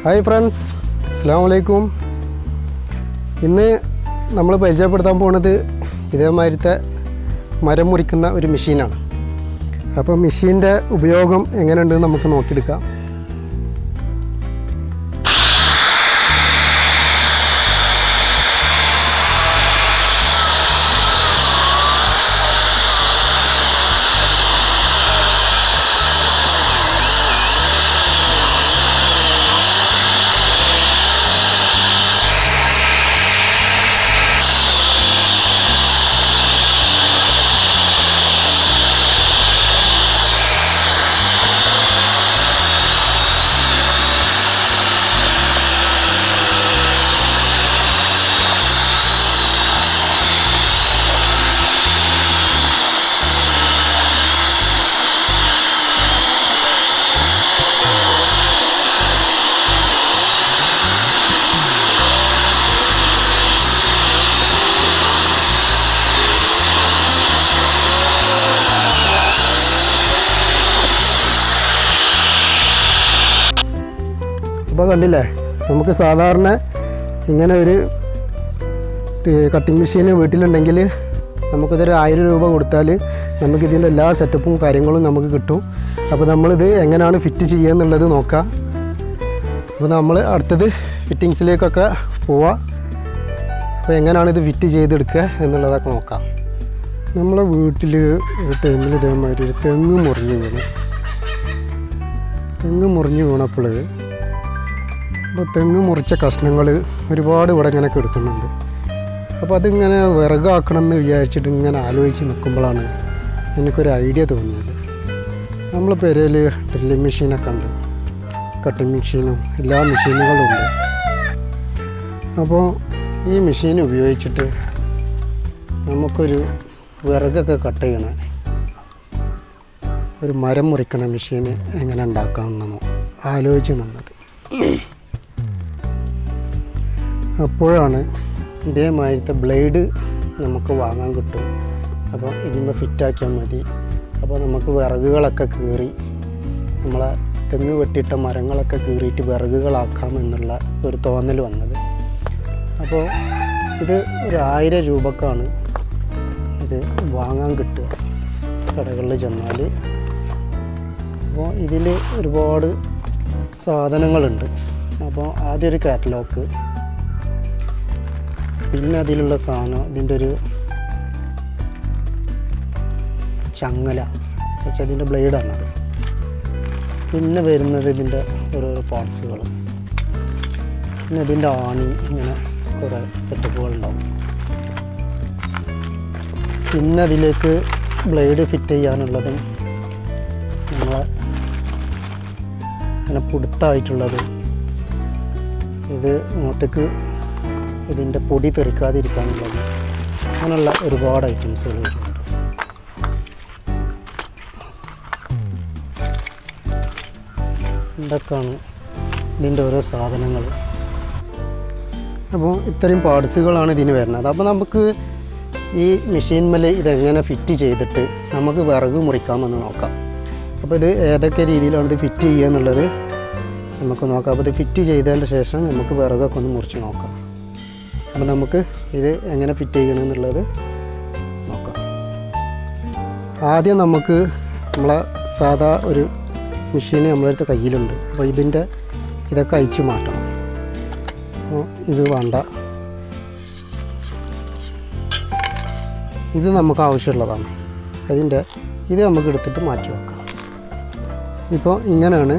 Hi friends, അസ്സലാമു അലൈക്കും. ഇന്ന് നമ്മൾ പരിചയപ്പെടുത്താൻ പോകുന്നത് ഇതേമാതിരത്തെ മരം മുറിക്കുന്ന ഒരു മെഷീനാണ്. അപ്പോൾ മെഷീൻ്റെ ഉപയോഗം എങ്ങനെയുണ്ടെന്ന് നമുക്ക് നോക്കിയെടുക്കാം. അപ്പോൾ കണ്ടില്ലേ, നമുക്ക് സാധാരണ ഇങ്ങനെ ഒരു കട്ടിങ് മെഷീൻ വീട്ടിലുണ്ടെങ്കിൽ നമുക്കിതൊരു 1000 രൂപ കൊടുത്താൽ നമുക്കിതിൻ്റെ എല്ലാ സെറ്റപ്പും കാര്യങ്ങളും നമുക്ക് കിട്ടും. അപ്പോൾ നമ്മളിത് എങ്ങനെയാണ് ഫിറ്റ് ചെയ്യുക എന്നുള്ളത് നോക്കാം. അപ്പോൾ നമ്മൾ അടുത്തത് ഫിറ്റിങ്സിലേക്കൊക്കെ പോവാം. അപ്പോൾ എങ്ങനെയാണ് ഇത് ഫിറ്റ് ചെയ്തെടുക്കുക എന്നുള്ളതൊക്കെ നോക്കാം. നമ്മളെ വീട്ടിൽ ഒരു ടൈമിൽ ഇതേമാതിരി ഒരു തെങ്ങ് മുറിഞ്ഞ് വീണപ്പോൾ അപ്പോൾ തെങ്ങ് മുറിച്ച കഷ്ണങ്ങൾ ഒരുപാട് ഇവിടെ ഇങ്ങനെ കിടക്കുന്നുണ്ട്. അപ്പോൾ അതിങ്ങനെ വിറകാക്കണം എന്ന് വിചാരിച്ചിട്ട് ഇങ്ങനെ ആലോചിച്ച് നിൽക്കുമ്പോഴാണ് എനിക്കൊരു ഐഡിയ തോന്നിയത്. നമ്മൾ പെരയിൽ ഡ്രില്ലിങ് മെഷീനൊക്കെ ഉണ്ട്, കട്ടിങ് മെഷീനും എല്ലാ മെഷീനുകളും ഉണ്ട്. അപ്പോൾ ഈ മെഷീൻ ഉപയോഗിച്ചിട്ട് നമുക്കൊരു വിറകൊക്കെ കട്ട് ചെയ്യണ ഒരു മരം മുറിക്കണ മെഷീൻ എങ്ങനെ ഉണ്ടാക്കാമെന്നോ ആലോചിച്ച് നിന്നത്. അപ്പോഴാണ് ഇതേമാതിരത്തെ ബ്ലേഡ് നമുക്ക് വാങ്ങാൻ കിട്ടും. അപ്പോൾ ഇതിന്മേൽ ഫിറ്റാക്കിയാൽ മതി. അപ്പോൾ നമുക്ക് വിറകുകളൊക്കെ കീറി, നമ്മളെ തെങ്ങ് വെട്ടിയിട്ട മരങ്ങളൊക്കെ കീറിയിട്ട് വിറകുകളാക്കാം എന്നുള്ള ഒരു തോന്നൽ വന്നത്. അപ്പോൾ ഇത് ഒരു 1000 രൂപക്കാണ് ഇത് വാങ്ങാൻ കിട്ടുക കടകളിൽ ചെന്നാൽ. അപ്പോൾ ഇതിൽ ഒരുപാട് സാധനങ്ങളുണ്ട്. അപ്പോൾ ആദ്യം ഒരു കാറ്റലോഗ്, പിന്നെ അതിലുള്ള സാധനം ഇതിൻ്റെ ഒരു ചങ്ങല പക്ഷേ അതിൻ്റെ ബ്ലേഡാണത്. പിന്നെ വരുന്നത് ഇതിൻ്റെ ഓരോരോ പാർട്സുകൾ, പിന്നെ ഇതിൻ്റെ ആണി, ഇങ്ങനെ കുറേ സെറ്റപ്പുകളുണ്ടാവും. പിന്നെ അതിലേക്ക് ബ്ലേഡ് ഫിറ്റ് ചെയ്യാനുള്ളതും നമ്മളെ ഇങ്ങനെ പുടുത്തായിട്ടുള്ളത്, ഇത് മുഖത്തേക്ക് ഇതിൻ്റെ പൊടി തെറിക്കാതിരിക്കാനുള്ളത്, അങ്ങനെയുള്ള ഒരുപാട് ഐറ്റംസുകൾ വരുന്നുണ്ട്. ഇതൊക്കെയാണ് ഇതിൻ്റെ ഓരോ സാധനങ്ങൾ. അപ്പോൾ ഇത്രയും പാർട്സുകളാണ് ഇതിന് വരുന്നത്. അപ്പോൾ നമുക്ക് ഈ മെഷീൻമേൽ ഇതെങ്ങനെ ഫിറ്റ് ചെയ്തിട്ട് നമുക്ക് വിറക് മുറിക്കാമെന്ന് നോക്കാം. അപ്പോൾ ഇത് ഏതൊക്കെ രീതിയിലാണ് ഇത് ഫിറ്റ് ചെയ്യുക എന്നുള്ളത് നമുക്ക് നോക്കാം. അപ്പോൾ ഇത് ഫിറ്റ് ചെയ്തതിന് ശേഷം നമുക്ക് വിറകൊക്കെ ഒന്ന് മുറിച്ച് നോക്കാം. അപ്പോൾ നമുക്ക് ഇത് എങ്ങനെ ഫിറ്റ് ചെയ്യണമെന്നുള്ളത് നോക്കാം. ആദ്യം നമുക്ക് നമ്മളെ സാധാ ഒരു മെഷീൻ നമ്മളടുത്ത് കയ്യിലുണ്ട്. അപ്പോൾ ഇതൊക്കെ അയച്ച് മാറ്റണം. അപ്പോൾ ഇത് വേണ്ട, ഇത് നമുക്ക് ആവശ്യമുള്ളതാണ്. ഇത് നമുക്ക് എടുത്തിട്ട് മാറ്റി വെക്കാം. ഇപ്പോൾ ഇങ്ങനെയാണ്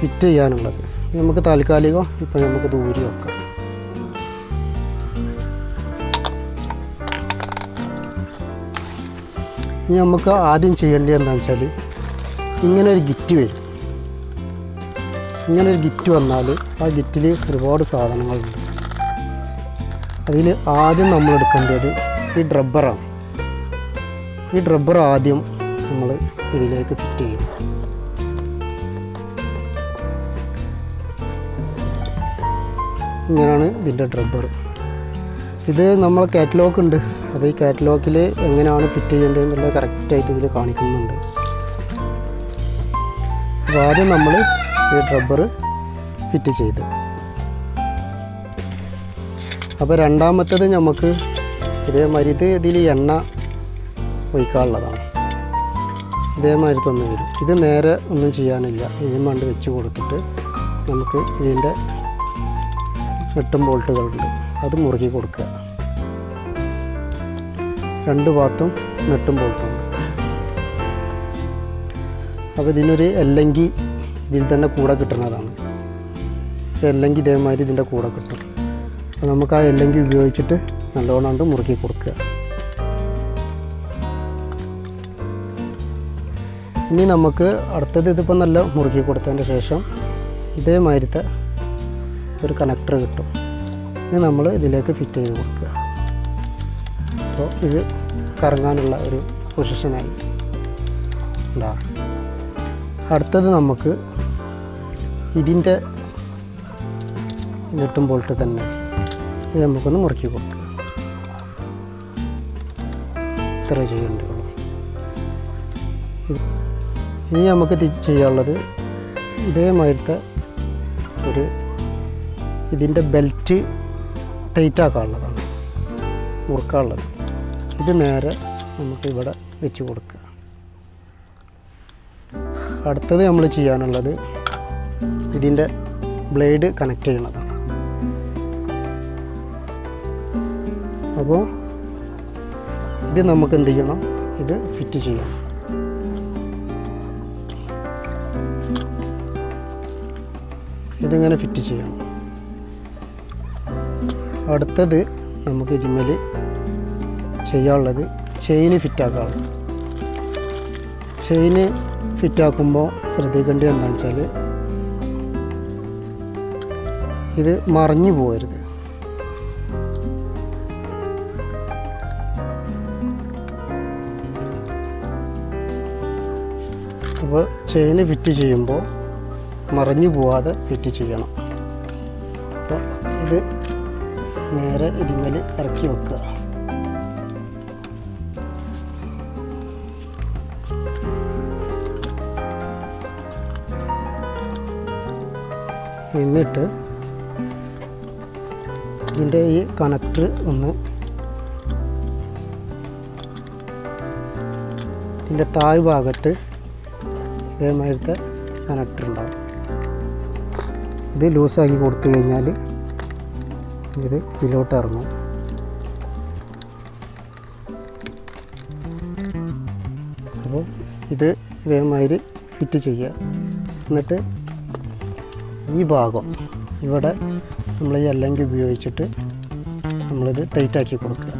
ഫിറ്റ് ചെയ്യാനുള്ളത്. നമുക്ക് താൽക്കാലികം ഇപ്പോൾ നമുക്ക് ദൂരി വെക്കാം. ഇനി നമുക്ക് ആദ്യം ചെയ്യേണ്ടത് എന്താണെന്ന് വെച്ചാൽ, ഇങ്ങനെ ഒരു ഗിറ്റ് വരും. ഇങ്ങനെ ഒരു ഗിറ്റ് വന്നാൽ ആ ഗിറ്റിൽ ഒരുപാട് സാധനങ്ങളുണ്ട്. അതിൽ ആദ്യം നമ്മൾ എടുക്കേണ്ടത് ഈ ഡ്രബ്ബറാണ്. ഈ ഡ്രബ്ബർ ആദ്യം നമ്മൾ ഇതിലേക്ക് ഫിറ്റ് ചെയ്യും. ഇങ്ങനെയാണ് ഇതിൻ്റെ ഡ്രബ്ബർ. ഇത് നമ്മളെ കാറ്റലോഗ് ഉണ്ട്. അപ്പോൾ ഈ കാറ്റലോഗിൽ എങ്ങനെയാണ് ഫിറ്റ് ചെയ്യേണ്ടത് എന്നുള്ളത് കറക്റ്റായിട്ട് ഇതിൽ കാണിക്കുന്നുണ്ട്. അപ്പോൾ ആദ്യം നമ്മൾ ഈ റബ്ബർ ഫിറ്റ് ചെയ്ത്. അപ്പോൾ രണ്ടാമത്തേത് നമുക്ക് ഇതേമാതിരി ഇതിൽ എണ്ണ ഒഴിക്കാനുള്ളതാണ്. ഇതേമാതിരി തന്നെ വരും. ഇത് നേരെ ഒന്നും ചെയ്യാനില്ല, ഇതിന് വേണ്ടി വെച്ച് കൊടുത്തിട്ട് നമുക്ക് ഇതിൻ്റെ 8 ബോൾട്ടുകളുണ്ട്, അത് മുറുക്കി കൊടുക്കുക. 2 ഭാഗത്തും 8 ബോൾട്ടുണ്ട്. അപ്പോൾ ഇതിനൊരു അല്ലെങ്കിൽ ഇതിൽ തന്നെ കൂടെ കിട്ടുന്നതാണ്. അല്ലെങ്കിൽ ഇതേമാതിരി ഇതിൻ്റെ കൂടെ കിട്ടും. അപ്പോൾ നമുക്ക് ആ അല്ലെങ്കിൽ ഉപയോഗിച്ചിട്ട് നല്ലോണം മുറുക്കി കൊടുക്കുക. ഇനി നമുക്ക് അടുത്തത് ഇതിപ്പോൾ നല്ല മുറുക്കി കൊടുത്തതിന് ശേഷം ഇതേമാതിരത്തെ ഒരു കണക്ടർ കിട്ടും. ഇത് നമ്മൾ ഇതിലേക്ക് ഫിറ്റ് ചെയ്ത് കൊടുക്കുക. അപ്പോൾ ഇത് കറങ്ങാനുള്ള ഒരു പൊസിഷനായി ഉണ്ടാകും. അടുത്തത് നമുക്ക് ഇതിൻ്റെ 8 ബോൾട്ട് തന്നെ ഇത് നമുക്കൊന്ന് മുറുക്കി കൊടുക്കുക. ഇത്ര ചെയ്യേണ്ടതുള്ളൂ. ഇനി നമുക്ക് ചെയ്യാനുള്ളത് ഇതേമാതിരത്തെ ഒരു ഇതിൻ്റെ ബെൽറ്റ് ടൈറ്റാക്കാനുള്ളതാണ്, മുറുക്കാനുള്ളത്. ഇത് നേരെ നമുക്ക് ഇവിടെ വെച്ച് കൊടുക്കുക. അടുത്തത് നമ്മൾ ചെയ്യാനുള്ളത് ഇതിൻ്റെ ബ്ലേഡ് കണക്ട് ചെയ്യുന്നതാണ്. അപ്പോൾ ഇത് നമുക്ക് എന്ത് ചെയ്യണം, ഇത് ഫിറ്റ് ചെയ്യണം. ഇതിങ്ങനെ ഫിറ്റ് ചെയ്യണം. അടുത്തത് നമുക്ക് ഇതിന്മേൽ ചെയ്യാനുള്ളത് ചെയിന് ഫിറ്റാക്കാനുള്ളത്. ചെയിന് ഫിറ്റാക്കുമ്പോൾ ശ്രദ്ധിക്കേണ്ടത് എന്താണെന്ന് വെച്ചാൽ ഇത് മറിഞ്ഞു പോകരുത്. അപ്പോൾ ചെയിന് ഫിറ്റ് ചെയ്യുമ്പോൾ മറിഞ്ഞു പോവാതെ ഫിറ്റ് ചെയ്യണം. അപ്പോൾ ഇത് നേരെ ഇതിന്മേൽ ഇറക്കി വെക്കുക. എന്നിട്ട് ഇതിൻ്റെ ഈ കണക്ടർ ഒന്ന് ഇതിൻ്റെ താഴ്ഭാഗത്ത് ഇതേമാതിരത്തെ കണക്ടർ ഉണ്ടാവും. ഇത് ലൂസാക്കി കൊടുത്തു കഴിഞ്ഞാൽ ഇത് ഇതിലോട്ട് ഇറങ്ങും. അപ്പോൾ ഇത് ഇതേമാതിരി ഫിറ്റ് ചെയ്യുക. എന്നിട്ട് ഈ ഭാഗം ഇവിടെ നമ്മൾ ഈ അല്ലെങ്കിൽ ഉപയോഗിച്ചിട്ട് നമ്മളിത് ടൈറ്റാക്കി കൊടുക്കുക.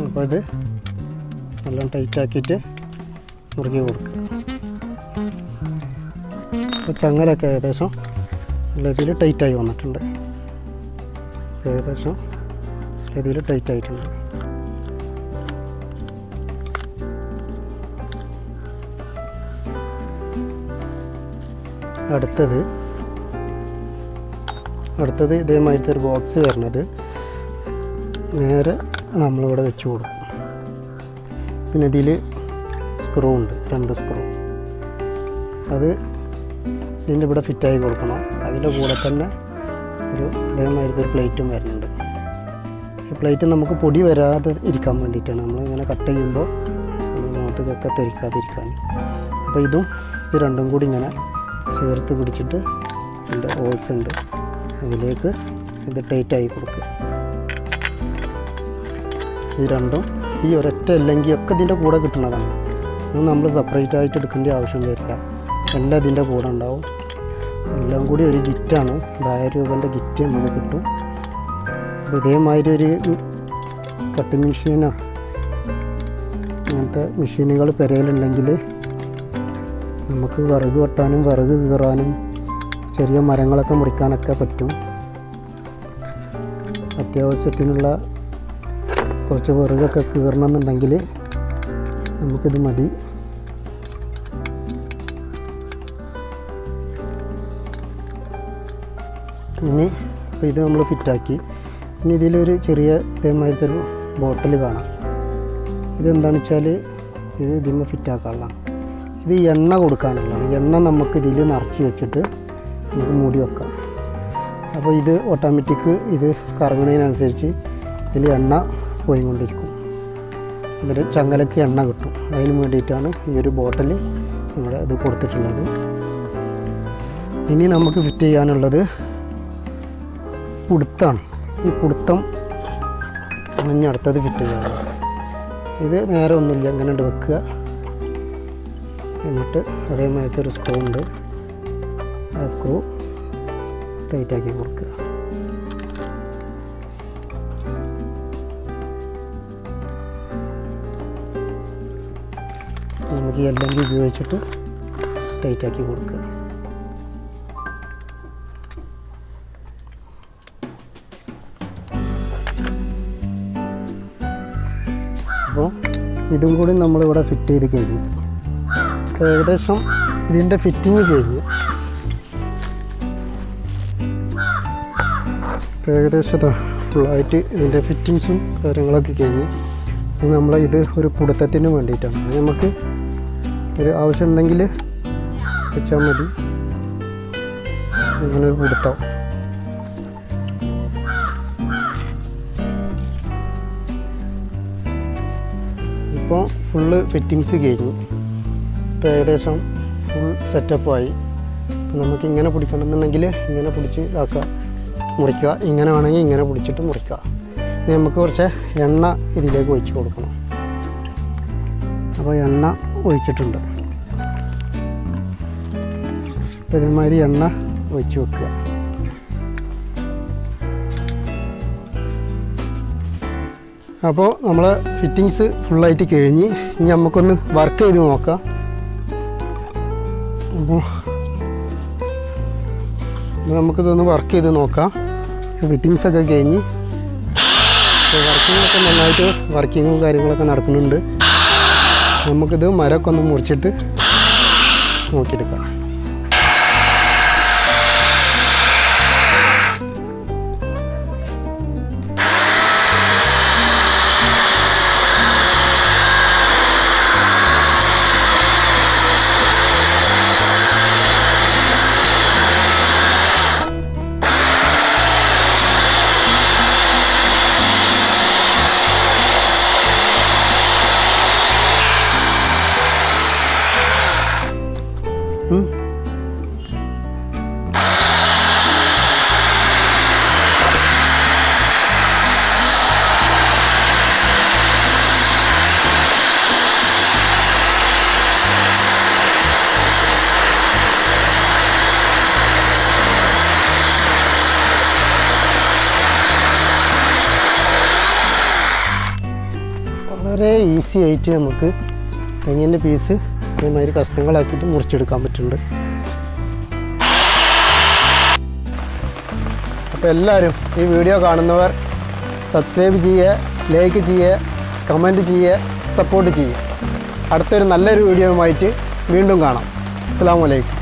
അപ്പോൾ ഇത് നല്ലോണം ടൈറ്റാക്കിയിട്ട് മുറുക്കി കൊടുക്കുക. അപ്പോൾ ചങ്ങലൊക്കെ ഏകദേശം നല്ല രീതിയിൽ ടൈറ്റായി വന്നിട്ടുണ്ട്. ഏകദേശം രീതിയിൽ ടൈറ്റായിട്ടുണ്ട്. അടുത്തത് ഇതേമാതിരത്തെ ഒരു ബോക്സ് വരുന്നത് നേരെ നമ്മളിവിടെ വെച്ച് കൊടുക്കും. പിന്നെ ഇതിൽ സ്ക്രൂ ഉണ്ട്, 2 സ്ക്രൂ. അത് ഇതിൻ്റെ ഇവിടെ ഫിറ്റായി കൊടുക്കണം. അതിൻ്റെ കൂടെ തന്നെ ഒരു ഇതേമാതിരത്തെ ഒരു പ്ലേറ്റും വരുന്നുണ്ട്. ഈ പ്ലേറ്റ് നമുക്ക് പൊടി വരാതെ ഇരിക്കാൻ വേണ്ടിയിട്ടാണ്, നമ്മളിങ്ങനെ കട്ട് ചെയ്യുമ്പോൾ മുഖത്തൊക്കെ തെറിക്കാതിരിക്കാൻ. അപ്പോൾ ഇത് രണ്ടും കൂടി ഇങ്ങനെ ചേർത്ത് പിടിച്ചിട്ട് ഇതിൻ്റെ ഹോൾസ് ഉണ്ട്, അതിലേക്ക് ഇത് ടൈറ്റായി കൊടുക്കുക. ഈ രണ്ടും ഈ ഒരൊറ്റ അല്ലെങ്കിൽ ഒക്കെ ഇതിൻ്റെ കൂടെ കിട്ടുന്നതാണ്. അത് നമ്മൾ സെപ്പറേറ്റ് ആയിട്ട് എടുക്കേണ്ട ആവശ്യം വരില്ല. എല്ലാം ഇതിൻ്റെ കൂടെ ഉണ്ടാവും. എല്ലാം കൂടി ഒരു ഗിറ്റാണ്. 1000 രൂപേൻ്റെ ഗിറ്റ് നമുക്ക് കിട്ടും. അപ്പോൾ ഇതേമാതിരി ഒരു കട്ടിങ് മെഷീനോ അങ്ങനത്തെ മെഷീനുകൾ പെരയിലുണ്ടെങ്കിൽ നമുക്ക് വിറക് വെട്ടാനും വിറക് കീറാനും ചെറിയ മരങ്ങളൊക്കെ മുറിക്കാനൊക്കെ പറ്റും. അത്യാവശ്യത്തിനുള്ള കുറച്ച് വിറകൊക്കെ കീറണമെന്നുണ്ടെങ്കിൽ നമുക്കിത് മതി. ഇനി അപ്പോൾ ഇത് നമ്മൾ ഫിറ്റാക്കി. ഇനി ഇതിലൊരു ചെറിയ ഇതേമാതിരത്തെ ഒരു ബോട്ടിൽ കാണാം. ഇതെന്താണെന്ന് വെച്ചാൽ ഇത് ഇതിന്മേൽ ഫിറ്റാക്കാനുള്ളതാണ്. ഇത് എണ്ണ കൊടുക്കാനുള്ളതാണ്. എണ്ണ നമുക്ക് ഇതിൽ നിറച്ച് വെച്ചിട്ട് നമുക്ക് മൂടി വെക്കാം. അപ്പോൾ ഇത് ഓട്ടോമാറ്റിക് ഇത് കറങ്ങുന്നതിനനുസരിച്ച് ഇതിൽ എണ്ണ പോയിക്കൊണ്ടിരിക്കും. ഇതിൽ ചങ്ങലക്ക് എണ്ണ കിട്ടും. അതിന് വേണ്ടിയിട്ടാണ് ഈ ഒരു ബോട്ടിൽ ഇവിടെ ഇത് കൊടുത്തിട്ടുള്ളത്. ഇനി നമുക്ക് ഫിറ്റ് ചെയ്യാനുള്ളത് പുടുത്താണ്. ഈ പുടുത്തം ഇനി അടുത്തത് ഫിറ്റ് ചെയ്യണം. ഇത് നേരെ ഒന്നുമില്ല, ഇങ്ങനെ വെക്കുക. എന്നിട്ട് അതേമാതിരത്തെ ഒരു സ്ക്രൂ ഉണ്ട്, ആ സ്ക്രൂ ടൈറ്റാക്കി കൊടുക്കുക. നമുക്ക് ഈ എല്ലാം ഉപയോഗിച്ചിട്ട് ടൈറ്റാക്കി കൊടുക്കുക. അപ്പോൾ ഇതും കൂടി നമ്മളിവിടെ ഫിറ്റ് ചെയ്ത് കഴിഞ്ഞു. അപ്പോൾ ഏകദേശം ഇതിൻ്റെ ഫിറ്റിങ് കഴിഞ്ഞു. ഏകദേശം ഫുള്ളായിട്ട് ഇതിൻ്റെ ഫിറ്റിങ്സും കാര്യങ്ങളൊക്കെ കഴിഞ്ഞു. ഇത് ഒരു പുടുത്തത്തിന് വേണ്ടിയിട്ടാണ്. അത് നമുക്ക് ഒരു ആവശ്യമുണ്ടെങ്കിൽ വെച്ചാൽ മതി. ഇങ്ങനൊരു പുടുത്തം. ഇപ്പോൾ ഫുള്ള് ഫിറ്റിങ്സ് കഴിഞ്ഞു. ഇപ്പോൾ ഏകദേശം ഫുൾ സെറ്റപ്പായി. നമുക്കിങ്ങനെ പിടിക്കണമെന്നുണ്ടെങ്കിൽ ഇങ്ങനെ പിടിച്ച് ഇതാക്കുക, മുറിക്കുക. ഇങ്ങനെ വേണമെങ്കിൽ ഇങ്ങനെ പിടിച്ചിട്ട് മുറിക്കുക. ഇനി നമുക്ക് കുറച്ച് എണ്ണ ഇതിലേക്ക് ഒഴിച്ച് കൊടുക്കണം. അപ്പോൾ എണ്ണ ഒഴിച്ചിട്ടുണ്ട്. അപ്പോൾ ഇതേമാതിരി എണ്ണ ഒഴിച്ച് വെക്കുക. അപ്പോൾ നമ്മൾ ഫിറ്റിങ്സ് ഫുള്ളായിട്ട് കഴിഞ്ഞ് ഇനി നമുക്കൊന്ന് വർക്ക് ചെയ്ത് നോക്കാം. അപ്പോൾ നമുക്കിതൊന്ന് വർക്ക് ചെയ്ത് നോക്കാം. ഫിറ്റിങ്സൊക്കെ കഴിഞ്ഞ് വർക്കിങ്ങൊക്കെ നന്നായിട്ട് വർക്കിങ്ങും കാര്യങ്ങളൊക്കെ നടക്കുന്നുണ്ട്. നമുക്കിത് മരമൊക്കെ ഒന്ന് മുറിച്ചിട്ട് നോക്കിയെടുക്കാം. വളരെ ഈസി ആയിട്ട് നമുക്ക് തെങ്ങിൻ്റെ പീസ് അതേമാതിരി കഷ്ണങ്ങളാക്കിയിട്ട് മുറിച്ചെടുക്കാൻ പറ്റുന്നുണ്ട്. അപ്പോൾ എല്ലാവരും ഈ വീഡിയോ കാണുന്നവർ സബ്സ്ക്രൈബ് ചെയ്യുക, ലൈക്ക് ചെയ്യുക, കമൻറ്റ് ചെയ്യുക, സപ്പോർട്ട് ചെയ്യുക. അടുത്തൊരു നല്ലൊരു വീഡിയോയുമായിട്ട് വീണ്ടും കാണാം. അസ്സലാമു അലൈക്കും.